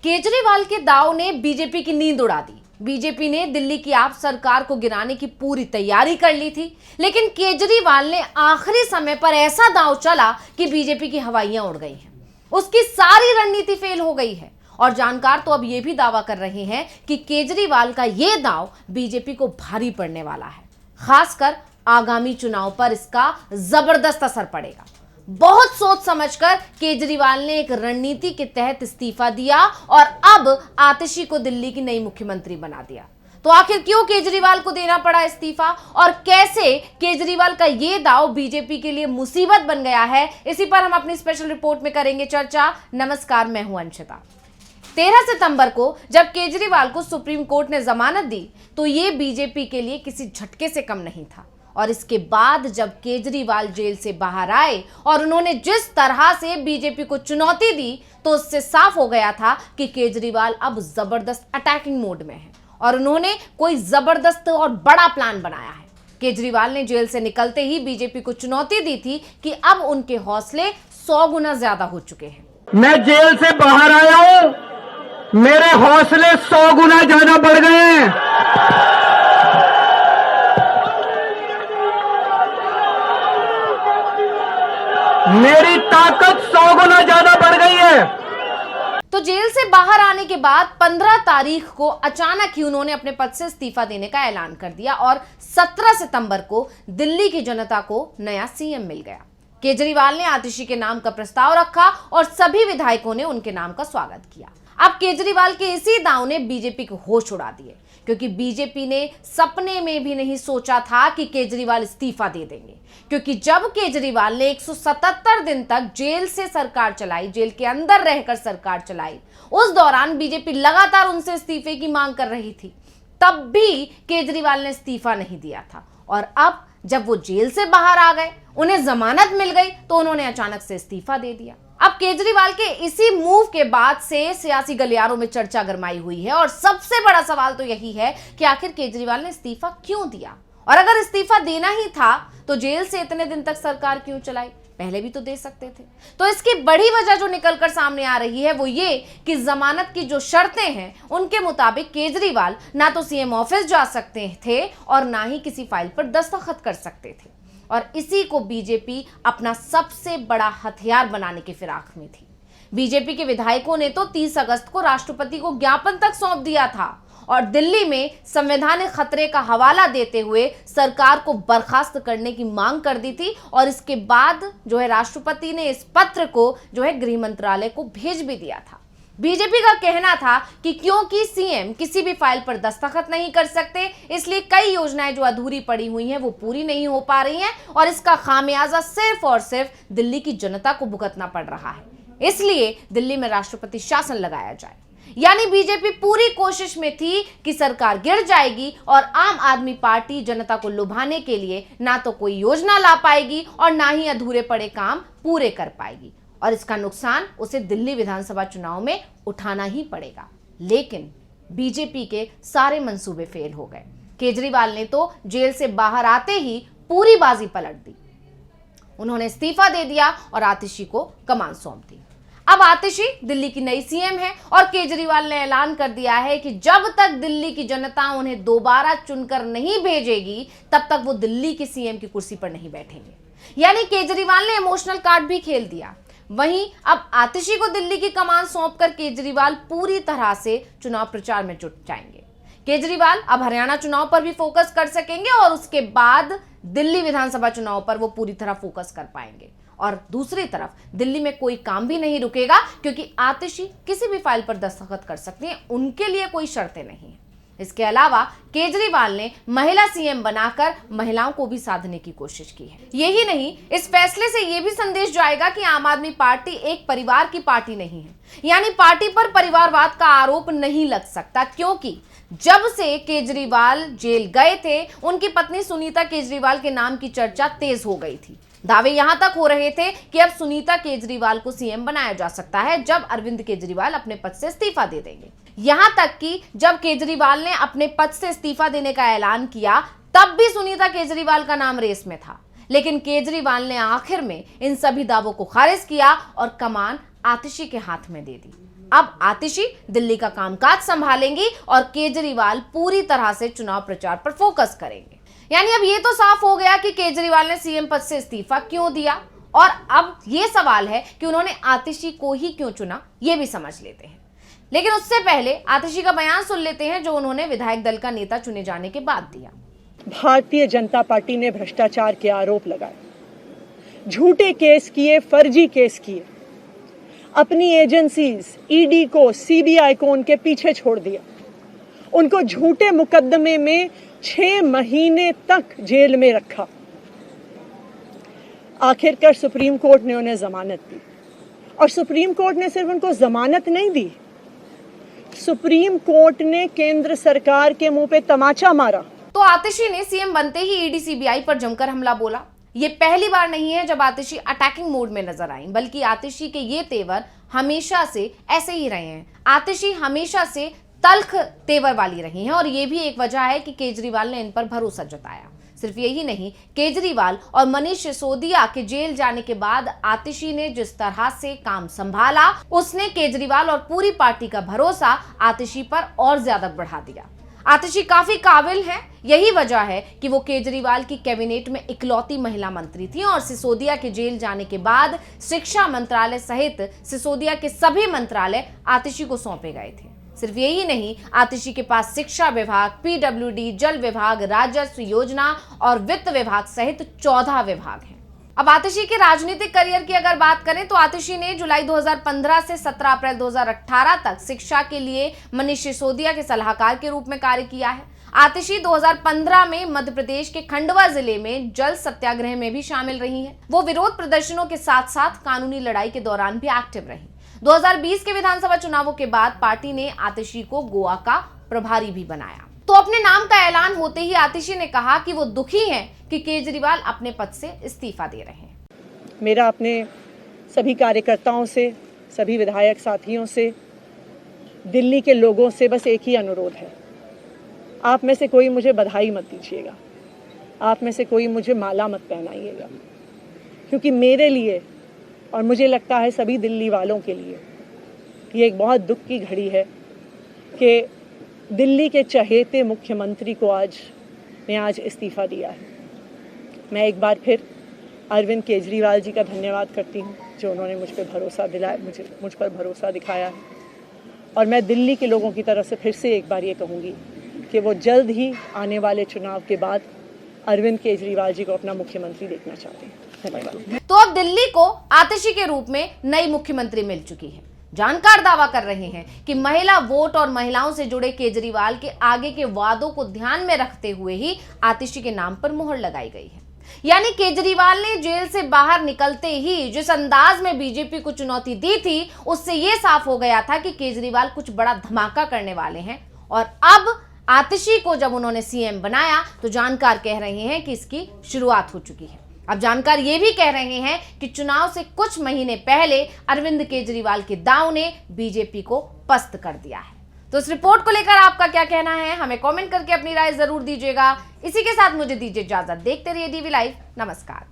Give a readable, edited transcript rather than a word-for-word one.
केजरीवाल के दाव ने बीजेपी की नींद उड़ा दी। बीजेपी ने दिल्ली की आप सरकार को गिराने की पूरी तैयारी कर ली थी, लेकिन केजरीवाल ने आखिरी समय पर ऐसा दांव चला कि बीजेपी की हवाइयां उड़ गई हैं। उसकी सारी रणनीति फेल हो गई है और जानकार तो अब यह भी दावा कर रहे हैं कि केजरीवाल का यह दांव बीजेपी को भारी पड़ने वाला है। खासकर आगामी चुनाव पर इसका जबरदस्त असर पड़ेगा। बहुत सोच समझकर केजरीवाल ने एक रणनीति के तहत इस्तीफा दिया और अब आतिशी को दिल्ली की नई मुख्यमंत्री बना दिया। तो आखिर क्यों केजरीवाल को देना पड़ा इस्तीफा और कैसे केजरीवाल का यह दांव बीजेपी के लिए मुसीबत बन गया है, इसी पर हम अपनी स्पेशल रिपोर्ट में करेंगे चर्चा। नमस्कार, मैं हूं अंशिता। 13 सितंबर को जब केजरीवाल को सुप्रीम कोर्ट ने जमानत दी तो यह बीजेपी के लिए किसी झटके से कम नहीं था। और इसके बाद जब केजरीवाल जेल से बाहर आए और उन्होंने जिस तरह से बीजेपी को चुनौती दी तो उससे साफ हो गया था कि केजरीवाल अब जबरदस्त अटैकिंग मोड में है और उन्होंने कोई जबरदस्त और बड़ा प्लान बनाया है। केजरीवाल ने जेल से निकलते ही बीजेपी को चुनौती दी थी कि अब उनके हौसले 100 गुना ज्यादा हो चुके हैं। मैं जेल से बाहर आया हूं, मेरे हौसले 100 गुना ज्यादा बढ़ गए हैं। मेरी ताकत 100 गुना ज्यादा बढ़ गई है। तो जेल से बाहर आने के बाद 15 तारीख को अचानक ही उन्होंने अपने पद से इस्तीफा देने का ऐलान कर दिया और 17 सितंबर को दिल्ली की जनता को नया सीएम मिल गया। केजरीवाल ने आतिशी के नाम का प्रस्ताव रखा और सभी विधायकों ने उनके नाम का स्वागत किया। अब केजरीवाल के इसी दांव ने बीजेपी को होश उड़ा दिए, क्योंकि बीजेपी ने सपने में भी नहीं सोचा था कि केजरीवाल इस्तीफा दे देंगे। क्योंकि जब केजरीवाल ने 177 दिन तक जेल से सरकार चलाई, जेल के अंदर रहकर सरकार चलाई, उस दौरान बीजेपी लगातार उनसे इस्तीफे की मांग कर रही थी। तब भी केजरीवाल ने इस्तीफा नहीं दिया था और अब जब वो जेल से बाहर आ गए, उन्हें जमानत मिल गई, तो उन्होंने अचानक से इस्तीफा दे दिया। अब केजरीवाल के इसी मूव के बाद से सियासी गलियारों में चर्चा गरमाई हुई है और सबसे बड़ा सवाल तो यही है कि आखिर केजरीवाल ने इस्तीफा क्यों दिया, और अगर इस्तीफा देना ही था तो जेल से इतने दिन तक सरकार क्यों चलाई, पहले भी तो दे सकते थे। तो इसकी बड़ी वजह जो निकलकर सामने आ रही है वो ये कि जमानत की जो शर्तें हैं उनके मुताबिक केजरीवाल ना तो सीएम ऑफिस जा सकते थे और ना ही किसी फाइल पर दस्तखत कर सकते थे, और इसी को बीजेपी अपना सबसे बड़ा हथियार बनाने की फिराक में थी। बीजेपी के विधायकों ने तो 30 अगस्त को राष्ट्रपति को ज्ञापन तक सौंप दिया था और दिल्ली में संवैधानिक खतरे का हवाला देते हुए सरकार को बर्खास्त करने की मांग कर दी थी। और इसके बाद जो है राष्ट्रपति ने इस पत्र को जो है गृह मंत्रालय को भेज भी दिया था। बीजेपी का कहना था कि क्योंकि सीएम किसी भी फाइल पर दस्तखत नहीं कर सकते, इसलिए कई योजनाएं जो अधूरी पड़ी हुई हैं वो पूरी नहीं हो पा रही हैं और इसका खामियाजा सिर्फ और सिर्फ दिल्ली की जनता को भुगतना पड़ रहा है। इसलिए दिल्ली में राष्ट्रपति शासन लगाया जाए। यानी बीजेपी पूरी कोशिश में थी कि सरकार गिर जाएगी और आम आदमी पार्टी जनता को लुभाने के लिए ना तो कोई योजना ला पाएगी और ना ही अधूरे पड़े काम पूरे कर पाएगी, और इसका नुकसान उसे दिल्ली विधानसभा चुनाव में उठाना ही पड़ेगा। लेकिन बीजेपी के सारे मंसूबे फेल हो गए। केजरीवाल ने तो जेल से बाहर आते ही पूरी बाजी पलट दी। उन्होंने इस्तीफा दे दिया और आतिशी को कमान सौंप दी। अब आतिशी दिल्ली की नई सीएम है और केजरीवाल ने ऐलान कर दिया है कि जब तक दिल्ली की जनता उन्हें दोबारा चुनकर नहीं भेजेगी तब तक वो दिल्ली की सीएम की कुर्सी पर नहीं बैठेंगे। यानी केजरीवाल ने इमोशनल कार्ड भी खेल दिया। वहीं अब आतिशी को दिल्ली की कमान सौंपकर केजरीवाल पूरी तरह से चुनाव प्रचार में जुट जाएंगे। केजरीवाल अब हरियाणा चुनाव पर भी फोकस कर सकेंगे और उसके बाद दिल्ली विधानसभा चुनाव पर वो पूरी तरह फोकस कर पाएंगे। और दूसरी तरफ दिल्ली में कोई काम भी नहीं रुकेगा, क्योंकि आतिशी किसी भी फाइल पर दस्तखत कर सकती हैं, उनके लिए कोई शर्तें नहीं है। इसके अलावा केजरीवाल ने महिला सीएम बनाकर महिलाओं को भी साधने की कोशिश की है। यही नहीं, इस फैसले से यह भी संदेश जाएगा कि आम आदमी पार्टी एक परिवार की पार्टी नहीं है। यानी पार्टी पर परिवारवाद का आरोप नहीं लग सकता, क्योंकि जब से केजरीवाल जेल गए थे उनकी पत्नी सुनीता केजरीवाल के नाम की चर्चा तेज हो गई थी। दावे यहां तक हो रहे थे कि अब सुनीता केजरीवाल को सीएम बनाया जा सकता है जब अरविंद केजरीवाल अपने पद से इस्तीफा दे देंगे। यहां तक कि जब केजरीवाल ने अपने पद से इस्तीफा देने का ऐलान किया तब भी सुनीता केजरीवाल का नाम रेस में था, लेकिन केजरीवाल ने आखिर में इन सभी दावों को खारिज किया और कमान आतिशी के हाथ में दे दी। अब आतिशी दिल्ली का कामकाज संभालेंगी और केजरीवाल पूरी तरह से चुनाव प्रचार पर फोकस करेंगे। यानी अब ये तो साफ हो गया कि केजरीवाल ने सीएम पद से इस्तीफा क्यों दिया, और अब ये सवाल है कि उन्होंने आतिशी को ही क्यों चुना, ये भी समझ लेते हैं। लेकिन उससे पहले आतिशी का बयान सुन लेते हैं जो उन्होंने विधायक दल का नेता चुने जाने के बाद दिया। भारतीय जनता पार्टी ने भ्रष्टाचार के आरोप लगाए, झूठे केस किए, फर्जी केस किए, अपनी एजेंसीज ईडी को, सीबीआई को उनके पीछे छोड़ दिया, उनको झूठे मुकदमे में 6 महीने तक जेल में रखा। आखिरकार सुप्रीम कोर्ट ने उन्हें जमानत दी, और सुप्रीम कोर्ट ने सिर्फ उनको जमानत नहीं दी, सुप्रीम कोर्ट ने केंद्र सरकार के मुंह पे तमाचा मारा। तो आतिशी ने सीएम बनते ही ईडी सीबीआई पर जमकर हमला बोला। ये पहली बार नहीं है जब आतिशी अटैकिंग मोड में नजर आई, बल्कि आतिशी के ये तेवर हमेशा से ऐसे ही रहे हैं। आतिशी हमेशा से तल्ख तेवर वाली रही हैं, और ये भी एक वजह है कि केजरीवाल ने इन पर भरोसा जताया। सिर्फ यही नहीं, केजरीवाल और मनीष सिसोदिया के जेल जाने के बाद आतिशी ने जिस तरह से काम संभाला, उसने केजरीवाल और पूरी पार्टी का भरोसा आतिशी पर और ज्यादा बढ़ा दिया। आतिशी काफी काबिल है, यही वजह है कि वो केजरीवाल की कैबिनेट में इकलौती महिला मंत्री थी, और सिसोदिया के जेल जाने के बाद शिक्षा मंत्रालय सहित सिसोदिया के सभी मंत्रालय आतिशी को सौंपे गए थे। सिर्फ यही नहीं, आतिशी के पास शिक्षा विभाग, पीडब्ल्यूडी, जल विभाग, राजस्व योजना और वित्त विभाग सहित 14 विभाग हैं। अब आतिशी के राजनीतिक करियर की अगर बात करें तो आतिशी ने जुलाई 2015 से 17 अप्रैल 2018 तक शिक्षा के लिए मनीष सिसोदिया के सलाहकार के रूप में कार्य किया है। आतिशी 2015 में मध्य प्रदेश के खंडवा जिले में जल सत्याग्रह में भी शामिल रही हैं। वो विरोध प्रदर्शनों के साथ साथ कानूनी लड़ाई के दौरान भी एक्टिव रही। 2020 के विधानसभा चुनावों के बाद पार्टी ने आतिशी को गोवा का प्रभारी भी बनाया। तो अपने नाम का ऐलान होते ही आतिशी ने कहा कि वो दुखी हैं कि केजरीवाल अपने पद से इस्तीफा दे रहे हैं। मेरा अपने सभी कार्यकर्ताओं से, सभी विधायक साथियों से, दिल्ली के लोगों से बस एक ही अनुरोध है, आप में से कोई मुझे बधाई मत दीजिएगा, आप में से कोई मुझे माला मत पहनाइएगा, क्योंकि मेरे लिए और मुझे लगता है सभी दिल्ली वालों के लिए ये एक बहुत दुख की घड़ी है कि दिल्ली के चहेते मुख्यमंत्री को आज इस्तीफा दिया है। मैं एक बार फिर अरविंद केजरीवाल जी का धन्यवाद करती हूँ जो उन्होंने मुझ पर भरोसा दिलाया, मुझ पर भरोसा दिखाया है, और मैं दिल्ली के लोगों की तरफ से फिर से एक बार ये कहूँगी कि वो जल्द ही आने वाले चुनाव के बाद अरविंद केजरीवाल जी को अपना मुख्यमंत्री देखना चाहते हैं। धन्यवाद। तो अब दिल्ली को आतिशी के रूप में नई मुख्यमंत्री मिल चुकी है। जानकार दावा कर रहे हैं कि महिला वोट और महिलाओं से जुड़े केजरीवाल के आगे के वादों को ध्यान में रखते हुए ही आतिशी के नाम पर मुहर लगाई गई है। यानी केजरीवाल ने जेल से बाहर निकलते ही जिस अंदाज में बीजेपी को चुनौती दी थी, उससे यह साफ हो गया था कि केजरीवाल कुछ बड़ा धमाका करने वाले हैं। और अब आतिशी को जब उन्होंने सीएम बनाया तो जानकार कह रहे हैं कि इसकी शुरुआत हो चुकी है। अब जानकार ये भी कह रहे हैं कि चुनाव से कुछ महीने पहले अरविंद केजरीवाल के दांव ने बीजेपी को पस्त कर दिया है। तो इस रिपोर्ट को लेकर आपका क्या कहना है, हमें कमेंट करके अपनी राय जरूर दीजिएगा। इसी के साथ मुझे दीजिए इजाजत। देखते रहिए डीवी लाइव। नमस्कार।